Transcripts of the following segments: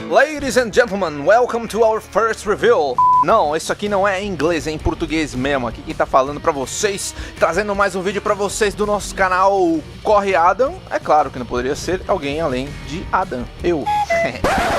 Ladies and gentlemen, welcome to our first review. Não, isso aqui não é em inglês, é em português mesmo. Aqui quem tá falando pra vocês, trazendo mais um vídeo pra vocês do nosso canal Corre Adam. É claro que não poderia ser alguém além de Adam, eu.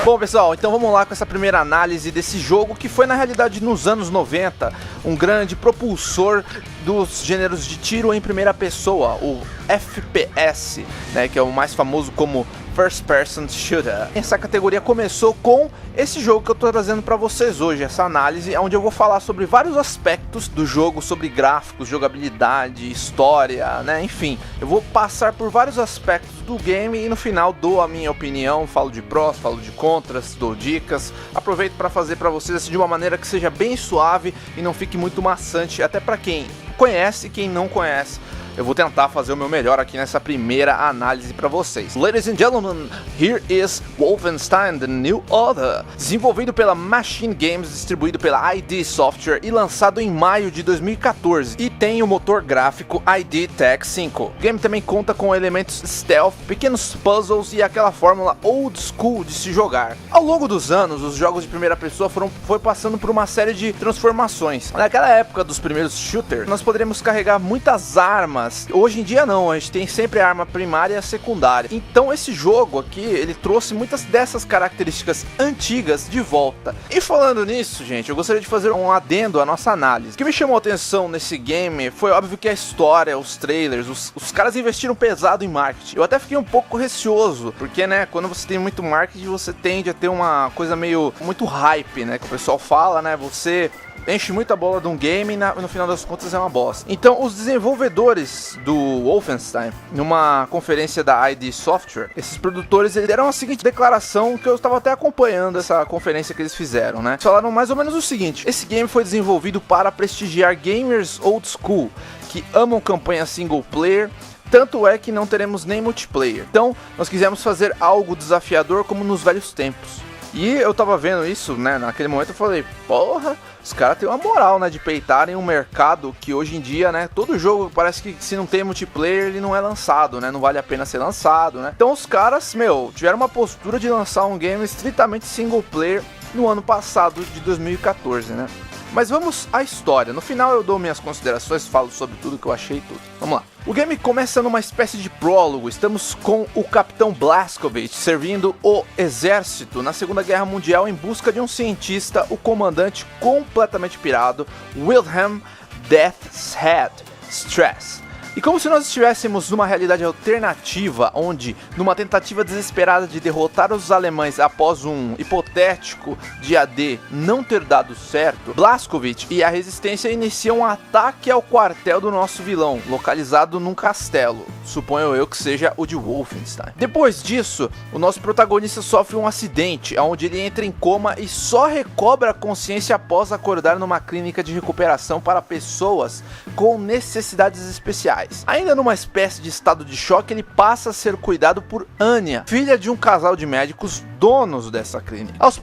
Bom pessoal, então vamos lá com essa primeira análise desse jogo que foi na realidade nos anos 90 um grande propulsor dos gêneros de tiro em primeira pessoa, o FPS, né, que é o mais famoso como First Person Shooter. Essa categoria começou com esse jogo que eu tô trazendo para vocês hoje, essa análise, onde eu vou falar sobre vários aspectos do jogo, sobre gráficos, jogabilidade, história, né, enfim. Eu vou passar por vários aspectos do game e no final dou a minha opinião, falo de prós, falo de contras, dou dicas. Aproveito para fazer para vocês assim, de uma maneira que seja bem suave e não fique muito maçante, até para quem conhece e quem não conhece. Eu vou tentar fazer o meu melhor aqui nessa primeira análise para vocês. Ladies and gentlemen, here is Wolfenstein: The New Order, desenvolvido pela Machine Games, distribuído pela ID Software e lançado em maio de 2014, e tem o motor gráfico ID Tech 5. O game também conta com elementos stealth, pequenos puzzles e aquela fórmula old school de se jogar. Ao longo dos anos, os jogos de primeira pessoa foi passando por uma série de transformações. Naquela época dos primeiros shooters, nós poderíamos carregar muitas armas. Hoje em dia não, a gente tem sempre a arma primária e a secundária. Então esse jogo aqui, ele trouxe muitas dessas características antigas de volta. E falando nisso, gente, eu gostaria de fazer um adendo à nossa análise. O que me chamou a atenção nesse game foi óbvio que a história, os trailers, os caras investiram pesado em marketing. Eu até fiquei um pouco receoso, porque né, quando você tem muito marketing, você tende a ter uma coisa meio muito hype, né, que o pessoal fala, né, você enche muita bola de um game e no final das contas é uma bosta. Então os desenvolvedores do Wolfenstein, numa conferência da ID Software, esses produtores, eles deram a seguinte declaração, que eu estava até acompanhando essa conferência que eles fizeram, né? Eles falaram mais ou menos o seguinte: esse game foi desenvolvido para prestigiar gamers old school, que amam campanha single player. Tanto é que não teremos nem multiplayer. Então nós quisemos fazer algo desafiador como nos velhos tempos. E eu tava vendo isso, né, naquele momento eu falei, porra, os caras têm uma moral, né, de peitarem um mercado que hoje em dia, né, todo jogo parece que se não tem multiplayer ele não é lançado, né, não vale a pena ser lançado, né. Então os caras, tiveram uma postura de lançar um game estritamente single player no ano passado de 2014, né. Mas vamos à história. No final eu dou minhas considerações, falo sobre tudo que eu achei e tudo. Vamos lá. O game começa numa espécie de prólogo. Estamos com o Capitão Blazkowicz servindo o exército na Segunda Guerra Mundial em busca de um cientista, o comandante completamente pirado, Wilhelm Death's Head Strauss. E como se nós estivéssemos numa realidade alternativa, onde, numa tentativa desesperada de derrotar os alemães após um hipotético dia D não ter dado certo, Blazkowicz e a resistência iniciam um ataque ao quartel do nosso vilão, localizado num castelo, suponho eu que seja o de Wolfenstein. Depois disso, o nosso protagonista sofre um acidente, onde ele entra em coma e só recobra a consciência após acordar numa clínica de recuperação para pessoas com necessidades especiais. Ainda numa espécie de estado de choque, ele passa a ser cuidado por Anya, filha de um casal de médicos donos dessa clínica. Aos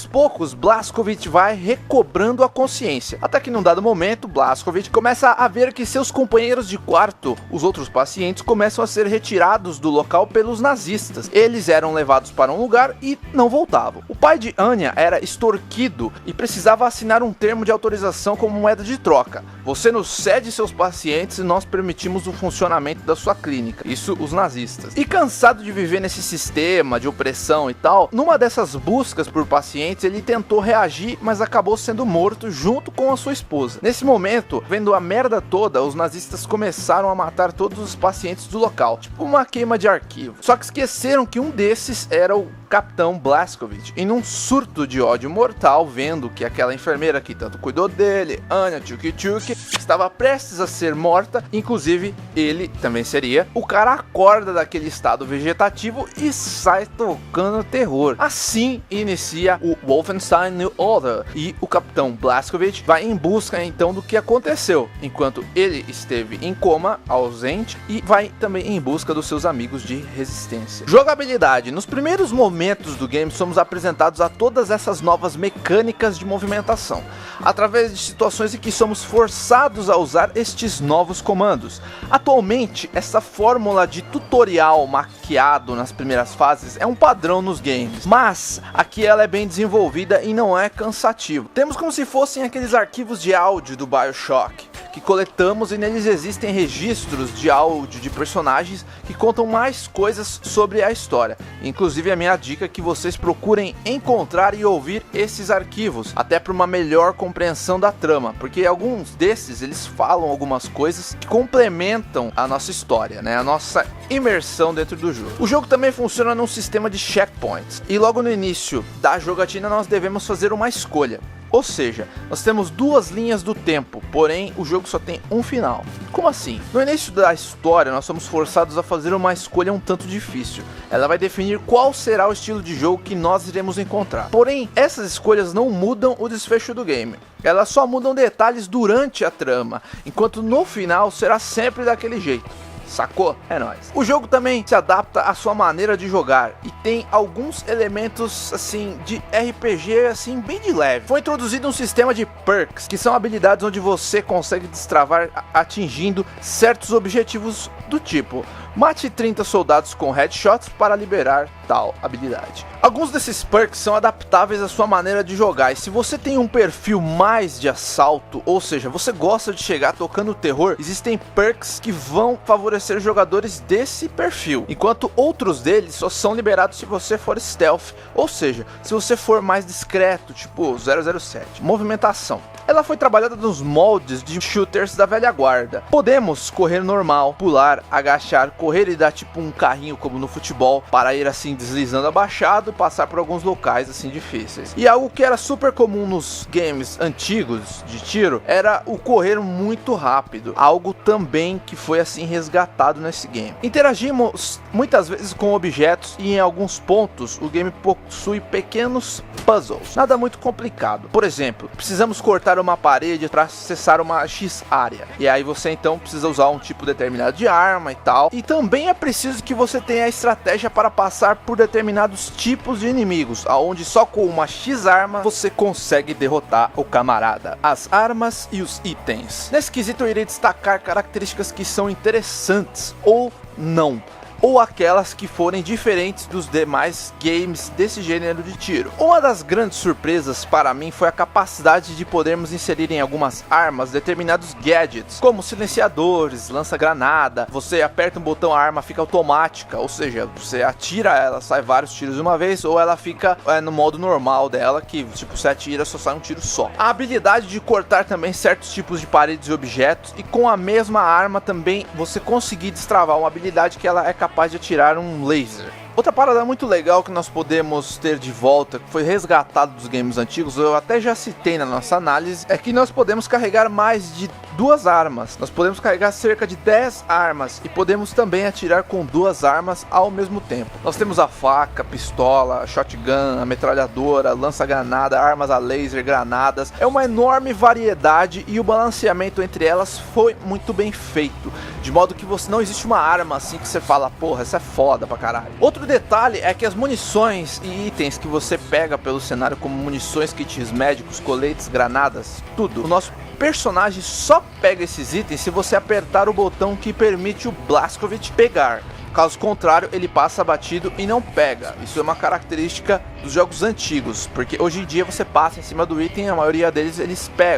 poucos, Blazkowicz vai recobrando a consciência, até que num dado momento, Blazkowicz começa a ver que seus companheiros de quarto, os outros pacientes, começam a ser retirados do local pelos nazistas. Eles eram levados para um lugar e não voltavam. O pai de Anya era extorquido e precisava assinar um termo de autorização como moeda de troca. Você nos cede seus pacientes e nós permitimos o funcionamento da sua clínica. Isso os nazistas. E cansado de viver nesse sistema de opressão e tal, numa dessas buscas por pacientes, ele tentou reagir, mas acabou sendo morto junto com a sua esposa. Nesse momento, vendo a merda toda, os nazistas começaram a matar todos os pacientes do local, tipo uma queima de arquivo. Só que esqueceram que um desses era o Capitão Blazkowicz, em um surto de ódio mortal, vendo que aquela enfermeira que tanto cuidou dele, Anya Tchuk, estava prestes a ser morta, inclusive ele também seria. O cara acorda daquele estado vegetativo e sai tocando terror. Assim inicia o Wolfenstein New Order e o Capitão Blazkowicz vai em busca então do que aconteceu, enquanto ele esteve em coma, ausente, e vai também em busca dos seus amigos de resistência. Jogabilidade. Nos primeiros momentos do game somos apresentados a todas essas novas mecânicas de movimentação, através de situações em que somos forçados forçados a usar estes novos comandos. Atualmente, essa fórmula de tutorial maquiado nas primeiras fases é um padrão nos games, mas aqui ela é bem desenvolvida e não é cansativa. Temos como se fossem aqueles arquivos de áudio do BioShock, que coletamos e neles existem registros de áudio de personagens que contam mais coisas sobre a história. Inclusive a minha dica é que vocês procurem encontrar e ouvir esses arquivos, até para uma melhor compreensão da trama, porque alguns desses eles falam algumas coisas que complementam a nossa história, né? A nossa imersão dentro do jogo. O jogo também funciona num sistema de checkpoints, e logo no início da jogatina nós devemos fazer uma escolha. Ou seja, nós temos duas linhas do tempo, porém o jogo só tem um final. Como assim? No início da história nós somos forçados a fazer uma escolha um tanto difícil. Ela vai definir qual será o estilo de jogo que nós iremos encontrar. Porém, essas escolhas não mudam o desfecho do game. Elas só mudam detalhes durante a trama, enquanto no final será sempre daquele jeito. Sacou? É nóis. O jogo também se adapta à sua maneira de jogar e tem alguns elementos assim de RPG assim bem de leve. Foi introduzido um sistema de perks, que são habilidades onde você consegue destravar atingindo certos objetivos do tipo: mate 30 soldados com headshots para liberar tal habilidade. Alguns desses perks são adaptáveis à sua maneira de jogar, e se você tem um perfil mais de assalto, ou seja, você gosta de chegar tocando terror, existem perks que vão favorecer jogadores desse perfil, enquanto outros deles só são liberados se você for stealth, ou seja, se você for mais discreto, tipo 007. Movimentação. Ela foi trabalhada nos moldes de shooters da velha guarda. Podemos correr normal, pular, agachar, correr e dar tipo um carrinho como no futebol, para ir assim deslizando abaixado, passar por alguns locais assim difíceis. E algo que era super comum nos games antigos de tiro era o correr muito rápido, algo também que foi assim resgatado nesse game. Interagimos muitas vezes com objetos e em alguns pontos o game possui pequenos puzzles, nada muito complicado. Por exemplo, precisamos cortar uma parede para acessar uma X área, e aí você então precisa usar um tipo determinado de arma e tal, e também é preciso que você tenha a estratégia para passar por determinados tipos de inimigos, aonde só com uma X arma você consegue derrotar o camarada. As armas e os itens. Nesse quesito eu irei destacar características que são interessantes ou não, ou aquelas que forem diferentes dos demais games desse gênero de tiro. Uma das grandes surpresas para mim foi a capacidade de podermos inserir em algumas armas determinados gadgets, como silenciadores, lança-granada. Você aperta um botão, a arma fica automática, ou seja, você atira ela, sai vários tiros de uma vez, ou ela fica no modo normal dela, que tipo, você atira, só sai um tiro só. A habilidade de cortar também certos tipos de paredes e objetos, e com a mesma arma também você conseguir destravar uma habilidade que ela é capaz de atirar um laser. Outra parada muito legal que nós podemos ter de volta, que foi resgatado dos games antigos, eu até já citei na nossa análise, é que nós podemos carregar mais de 2 armas. Nós podemos carregar cerca de 10 armas e podemos também atirar com 2 armas ao mesmo tempo. Nós temos a faca, pistola, a shotgun, a metralhadora, lança-granada, armas a laser, granadas. É uma enorme variedade e o balanceamento entre elas foi muito bem feito, de modo que você não existe uma arma assim que você fala, porra, essa é foda pra caralho. Outro detalhe é que as munições e itens que você pega pelo cenário, como munições, kits médicos, coletes, granadas, tudo, o nosso personagem só pega esses itens se você apertar o botão que permite o Blazkowicz pegar. Caso contrário, ele passa batido e não pega. Isso é uma característica dos jogos antigos, porque hoje em dia você passa em cima do item, a maioria deles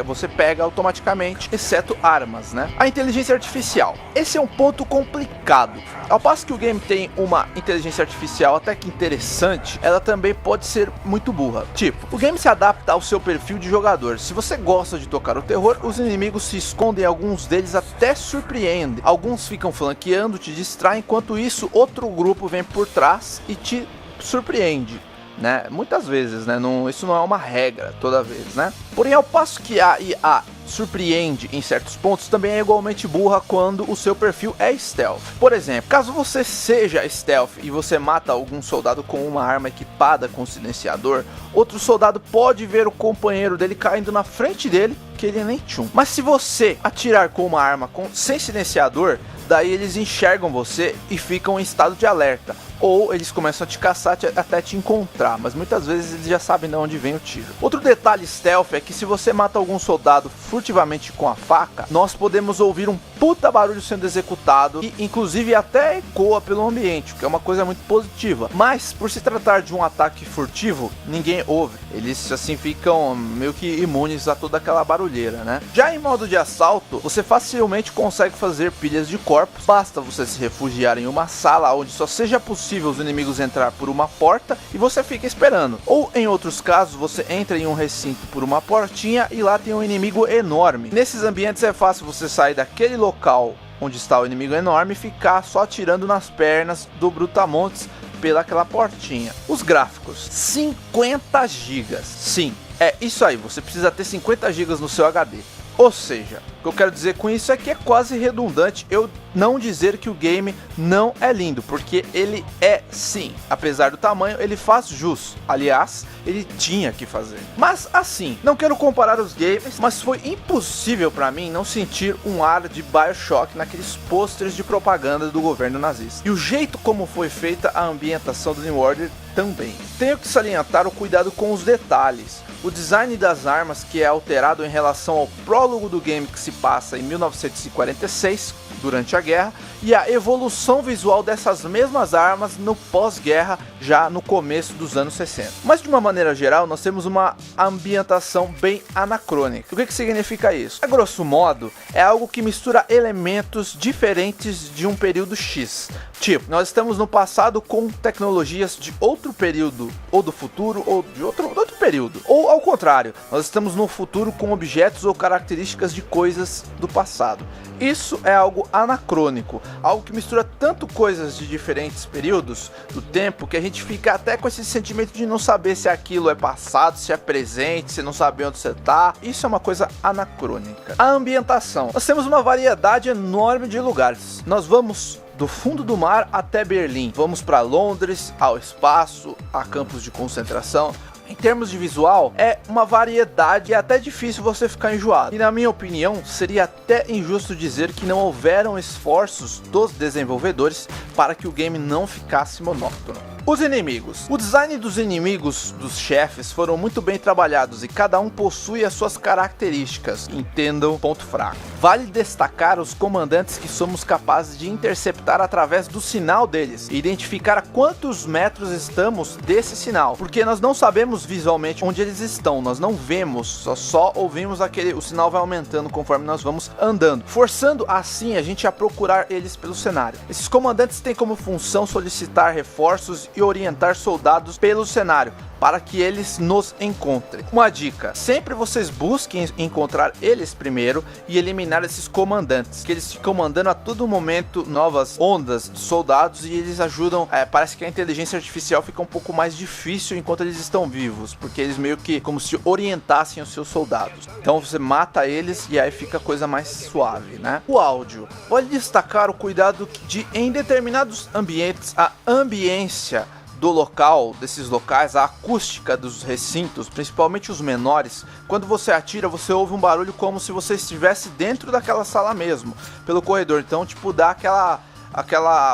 você pega automaticamente, exceto armas, né? A inteligência artificial. Esse é um ponto complicado. Ao passo que o game tem uma inteligência artificial até que interessante, ela também pode ser muito burra. Tipo, o game se adapta ao seu perfil de jogador. Se você gosta de tocar o terror, os inimigos se escondem, alguns deles até surpreendem. Alguns ficam flanqueando, te distraem, enquanto isso outro grupo vem por trás e te surpreende, né? Muitas vezes, né? Isso não é uma regra toda vez, né? Porém, ao passo que a IA surpreende em certos pontos, também é igualmente burra quando o seu perfil é stealth. Por exemplo, caso você seja stealth e você mata algum soldado com uma arma equipada com silenciador, outro soldado pode ver o companheiro dele caindo na frente dele, que ele nem tchum. Mas se você atirar com uma arma sem silenciador, daí eles enxergam você e ficam em estado de alerta. ou eles começam a te caçar até te encontrar, mas muitas vezes eles já sabem de onde vem o tiro. Outro detalhe stealth é que se você mata algum soldado furtivamente com a faca, nós podemos ouvir um puta barulho sendo executado e inclusive até ecoa pelo ambiente, o que é uma coisa muito positiva. Mas por se tratar de um ataque furtivo, ninguém ouve. Eles assim ficam meio que imunes a toda aquela barulheira, né? Já em modo de assalto, você facilmente consegue fazer pilhas de corpos. Basta você se refugiar em uma sala onde só seja possível os inimigos entrar por uma porta e você fica esperando. Ou em outros casos, você entra em um recinto por uma portinha e lá tem um inimigo enorme. Nesses ambientes é fácil você sair daquele local onde está o inimigo enorme e ficar só atirando nas pernas do Brutamontes pelaquela portinha. Os gráficos, 50 GB. Sim, é isso aí, você precisa ter 50 GB no seu HD. Ou seja, o que eu quero dizer com isso é que é quase redundante eu não dizer que o game não é lindo, porque ele é sim. Apesar do tamanho, ele faz jus. Aliás, ele tinha que fazer. Mas assim, não quero comparar os games, mas foi impossível para mim não sentir um ar de BioShock naqueles pôsteres de propaganda do governo nazista. E o jeito como foi feita a ambientação do New Order também. Tenho que salientar o cuidado com os detalhes. O design das armas, que é alterado em relação ao prólogo do game que se passa em 1946, durante a guerra, e a evolução visual dessas mesmas armas no pós-guerra, já no começo dos anos 60. Mas de uma maneira geral, nós temos uma ambientação bem anacrônica. O que significa isso? A grosso modo, é algo que mistura elementos diferentes de um período X. Tipo, nós estamos no passado com tecnologias de outro período, ou do futuro, ou de outro período. Ou ao contrário, nós estamos no futuro com objetos ou características de coisas do passado. Isso é algo anacrônico, algo que mistura tanto coisas de diferentes períodos do tempo que a gente fica até com esse sentimento de não saber se aquilo é passado, se é presente, se não saber onde você tá. Isso é uma coisa anacrônica. A ambientação. Nós temos uma variedade enorme de lugares. Nós vamos do fundo do mar até Berlim. Vamos para Londres, ao espaço, a campos de concentração. Em termos de visual, é uma variedade e é até difícil você ficar enjoado. E na minha opinião, seria até injusto dizer que não houveram esforços dos desenvolvedores para que o game não ficasse monótono. Os inimigos. O design dos inimigos, dos chefes, foram muito bem trabalhados e cada um possui as suas características. Entendam, ponto fraco. Vale destacar os comandantes que somos capazes de interceptar através do sinal deles e identificar a quantos metros estamos desse sinal, porque nós não sabemos visualmente onde eles estão, nós não vemos, só ouvimos o sinal vai aumentando conforme nós vamos andando, forçando assim a gente a procurar eles pelo cenário. Esses comandantes têm como função solicitar reforços e orientar soldados pelo cenário para que eles nos encontrem. Uma dica: sempre vocês busquem encontrar eles primeiro e eliminar esses comandantes, que eles ficam mandando a todo momento novas ondas de soldados e eles ajudam, parece que a inteligência artificial fica um pouco mais difícil enquanto eles estão vivos, porque eles meio que como se orientassem os seus soldados. Então você mata eles e aí fica a coisa mais suave, né? O áudio. Vale destacar o cuidado de, em determinados ambientes, a ambiência do local, desses locais, a acústica dos recintos, principalmente os menores. Quando você atira, você ouve um barulho como se você estivesse dentro daquela sala mesmo, pelo corredor. Então, tipo, dá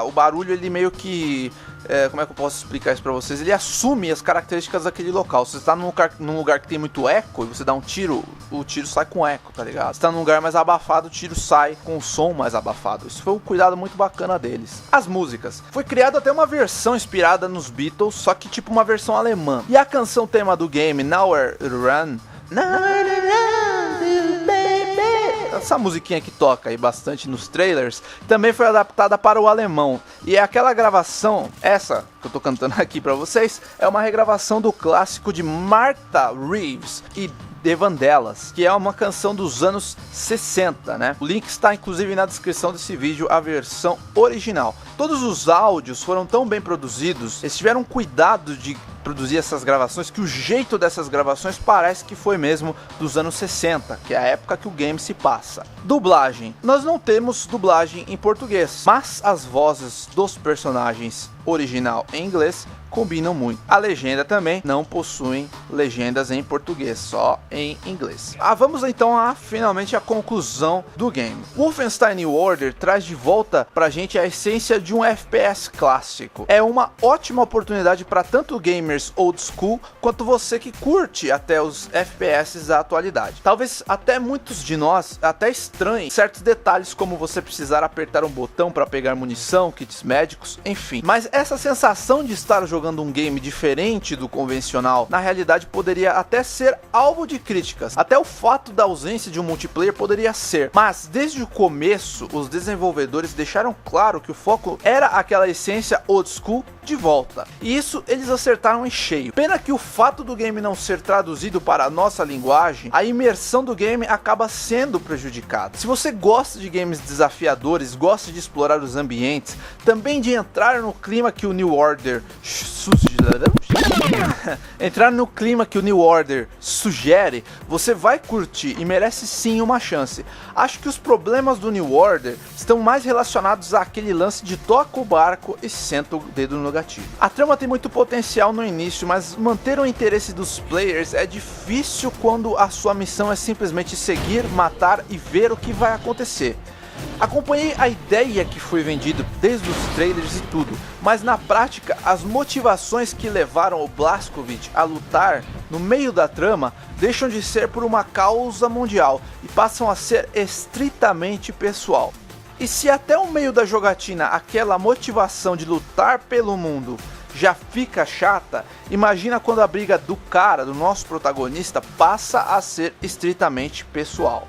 o barulho, ele meio que como é que eu posso explicar isso pra vocês? Ele assume as características daquele local. Se você está num lugar que tem muito eco e você dá um tiro, o tiro sai com eco, tá ligado? Se tá num lugar mais abafado, o tiro sai com o som mais abafado. Isso foi um cuidado muito bacana deles. As músicas. Foi criada até uma versão inspirada nos Beatles, só que tipo uma versão alemã. E a canção tema do game, Nowhere to Run, essa musiquinha que toca aí bastante nos trailers, também foi adaptada para o alemão. E é aquela gravação, essa que eu tô cantando aqui pra vocês, é uma regravação do clássico de Martha Reeves e The Vandellas, que é uma canção dos anos 60, né? O link está inclusive na descrição desse vídeo, a versão original. Todos os áudios foram tão bem produzidos, eles tiveram cuidado de produzir essas gravações, que o jeito dessas gravações parece que foi mesmo dos anos 60, que é a época que o game se passa. Dublagem. Nós não temos dublagem em português, mas as vozes dos personagens original em inglês combinam muito. A legenda também não possui legendas em português, só em inglês. Vamos então finalmente à conclusão do game. Wolfenstein New Order traz de volta pra gente a essência de um FPS clássico. É uma ótima oportunidade para tanto gamers old school quanto você que curte até os FPS da atualidade. Talvez até muitos de nós até estranhem certos detalhes, como você precisar apertar um botão para pegar munição, kits médicos, enfim. Mas essa sensação de estar jogando um game diferente do convencional, na realidade poderia até ser alvo de críticas. Até o fato da ausência de um multiplayer poderia ser. Mas desde o começo, os desenvolvedores deixaram claro que o foco era aquela essência old school de volta. E isso eles acertaram em cheio. Pena que o fato do game não ser traduzido para a nossa linguagem, a imersão do game acaba sendo prejudicada. Se você gosta de games desafiadores, gosta de explorar os ambientes, também de entrar no clima que o New Order sugere, você vai curtir e merece sim uma chance. Acho que os problemas do New Order estão mais relacionados àquele lance de toca o barco e senta o dedo no gatilho. A trama tem muito potencial no início, mas manter o interesse dos players é difícil quando a sua missão é simplesmente seguir, matar e ver o que vai acontecer. Acompanhei a ideia que foi vendida desde os trailers e tudo, mas na prática as motivações que levaram o Blazkowicz a lutar no meio da trama deixam de ser por uma causa mundial e passam a ser estritamente pessoal. E se até o meio da jogatina aquela motivação de lutar pelo mundo já fica chata, imagina quando a briga do nosso protagonista, passa a ser estritamente pessoal.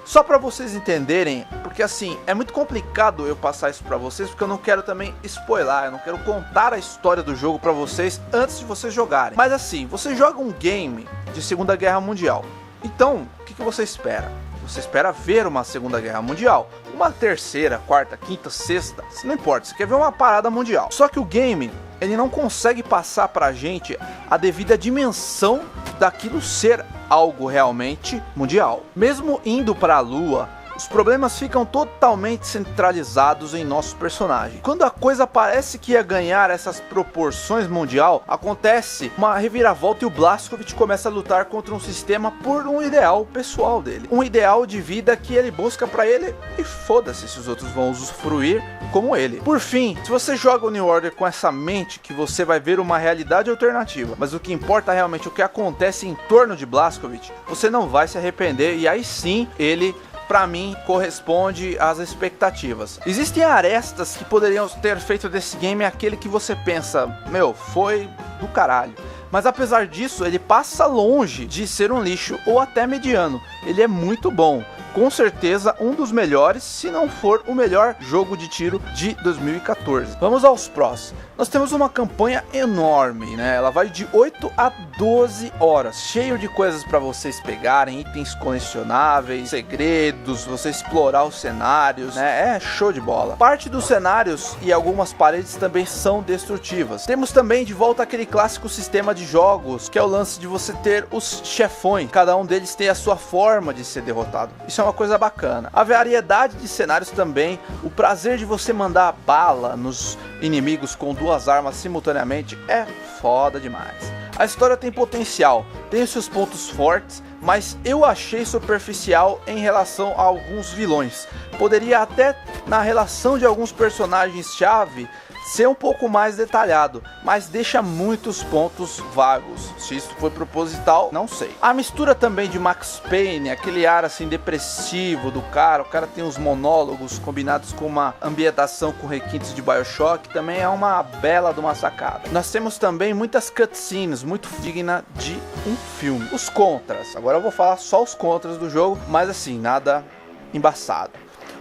Só para vocês entenderem, porque assim, é muito complicado eu passar isso para vocês, porque eu não quero também spoiler, eu não quero contar a história do jogo para vocês antes de vocês jogarem. Mas assim, você joga um game de Segunda Guerra Mundial, então o que você espera? Você espera ver uma Segunda Guerra Mundial, uma terceira, quarta, quinta, sexta, não importa, você quer ver uma parada mundial. Só que o game, ele não consegue passar pra gente a devida dimensão daquilo ser algo realmente mundial. Mesmo indo para a Lua, os problemas ficam totalmente centralizados em nosso personagem. Quando a coisa parece que ia ganhar essas proporções mundial, acontece uma reviravolta e o Blazkowicz começa a lutar contra um sistema por um ideal pessoal dele. Um ideal de vida que ele busca para ele e foda-se se os outros vão usufruir como ele. Por fim, se você joga o New Order com essa mente que você vai ver uma realidade alternativa, mas o que importa realmente é o que acontece em torno de Blazkowicz, você não vai se arrepender e aí sim ele, pra mim, corresponde às expectativas. Existem arestas que poderiam ter feito desse game aquele que você pensa, meu, foi do caralho. Mas apesar disso, ele passa longe de ser um lixo ou até mediano. Ele é muito bom. Com certeza um dos melhores, se não for o melhor jogo de tiro de 2014. Vamos aos prós. Nós temos uma campanha enorme, né? Ela vai de 8 a 12 horas, cheio de coisas para vocês pegarem, itens colecionáveis, segredos, você explorar os cenários, né? É show de bola. Parte dos cenários e algumas paredes também são destrutivas. Temos também de volta aquele clássico sistema de jogos, que é o lance de você ter os chefões, cada um deles tem a sua forma de ser derrotado. Isso é uma coisa bacana. A variedade de cenários também, o prazer de você mandar bala nos inimigos com duas armas simultaneamente é foda demais. A história tem potencial, tem os seus pontos fortes, mas eu achei superficial em relação a alguns vilões. Poderia até, na relação de alguns personagens-chave, ser um pouco mais detalhado, mas deixa muitos pontos vagos. Se isso foi proposital, não sei. A mistura também de Max Payne, aquele ar assim depressivo do cara, o cara tem uns monólogos combinados com uma ambientação com requintes de BioShock, também é uma bela de uma sacada. Nós temos também muitas cutscenes, muito digna de um filme. Os contras, agora eu vou falar só os contras do jogo, mas assim, nada embaçado.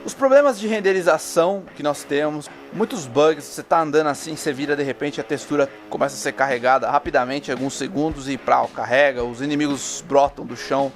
Os problemas de renderização que nós temos, muitos bugs, você tá andando assim, você vira de repente a textura começa a ser carregada rapidamente, alguns segundos e carrega, os inimigos brotam do chão,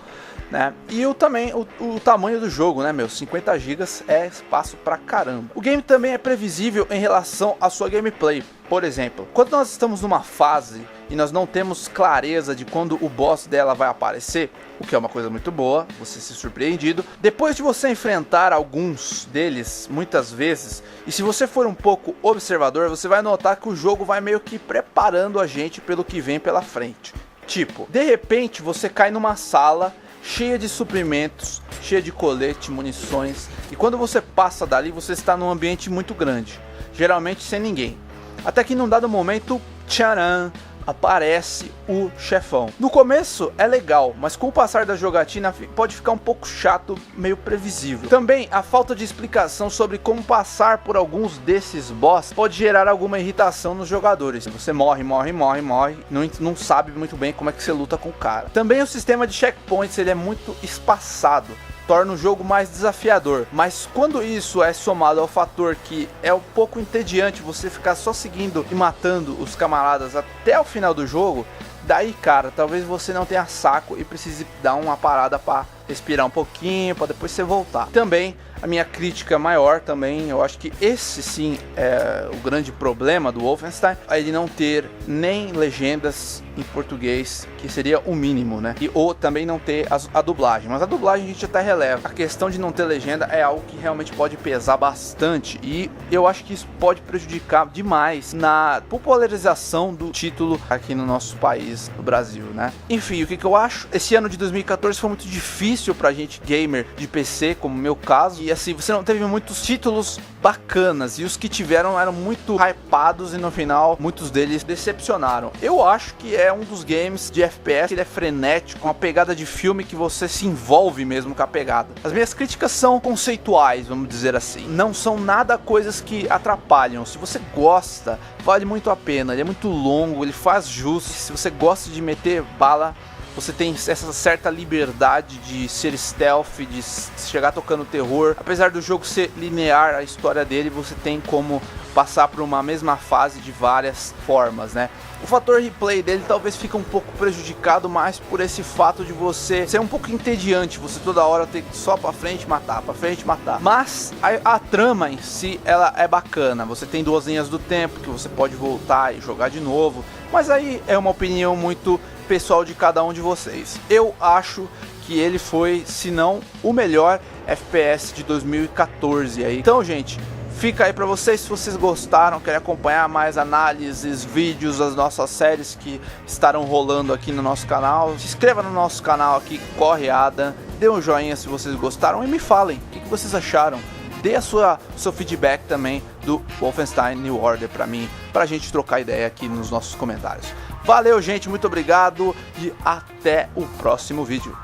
né? E também o tamanho do jogo, né, meu? 50 GB é espaço pra caramba. O game também é previsível em relação à sua gameplay. Por exemplo, quando nós estamos numa fase e nós não temos clareza de quando o boss dela vai aparecer, o que é uma coisa muito boa, você se surpreendido. Depois de você enfrentar alguns deles, muitas vezes, e se você for um pouco observador, você vai notar que o jogo vai meio que preparando a gente pelo que vem pela frente. Tipo, de repente você cai numa sala cheia de suprimentos, cheia de colete, munições, e quando você passa dali, você está num ambiente muito grande, geralmente sem ninguém. Até que num dado momento, tcharam, aparece o chefão. No começo é legal, mas com o passar da jogatina pode ficar um pouco chato, meio previsível. Também a falta de explicação sobre como passar por alguns desses boss pode gerar alguma irritação nos jogadores. Você morre, não sabe muito bem como é que você luta com o cara. Também o sistema de checkpoints ele é muito espaçado, torna o jogo mais desafiador, mas quando isso é somado ao fator que é um pouco entediante você ficar só seguindo e matando os camaradas até o final do jogo, daí cara, talvez você não tenha saco e precise dar uma parada para respirar um pouquinho, para depois você voltar. Também a minha crítica maior também, eu acho que esse sim é o grande problema do Wolfenstein, é ele não ter nem legendas em português, que seria o mínimo, né? Ou também não ter a dublagem, mas a dublagem a gente até releva. A questão de não ter legenda é algo que realmente pode pesar bastante, e eu acho que isso pode prejudicar demais na popularização do título aqui no nosso país, no Brasil, né? Enfim, o que eu acho? Esse ano de 2014 foi muito difícil pra gente gamer de PC, como o meu caso, e assim, você não teve muitos títulos bacanas, e os que tiveram eram muito hypados, e no final, muitos deles decepcionaram. Eu acho que é um dos games de FPS, ele é frenético, uma pegada de filme que você se envolve mesmo com a pegada. As minhas críticas são conceituais, vamos dizer assim, não são nada coisas que atrapalham. Se você gosta, vale muito a pena, ele é muito longo, ele faz jus. Se você gosta de meter bala, você tem essa certa liberdade de ser stealth, de chegar tocando terror. Apesar do jogo ser linear, a história dele, você tem como passar por uma mesma fase de várias formas, né? O fator replay dele talvez fique um pouco prejudicado mais por esse fato de você ser um pouco entediante, você toda hora ter que só pra frente matar, pra frente matar. Mas a trama em si, ela é bacana. Você tem duas linhas do tempo que você pode voltar e jogar de novo, mas aí é uma opinião muito pessoal de cada um de vocês. Eu acho que ele foi, se não o melhor FPS de 2014 aí. Então, gente, fica aí pra vocês. Se vocês gostaram, querem acompanhar mais análises, vídeos das nossas séries que estarão rolando aqui no nosso canal, se inscreva no nosso canal aqui, Corre Adam, dê um joinha se vocês gostaram e me falem o que vocês acharam. Dê seu feedback também do Wolfenstein New Order pra mim, pra gente trocar ideia aqui nos nossos comentários. Valeu, gente, muito obrigado e até o próximo vídeo.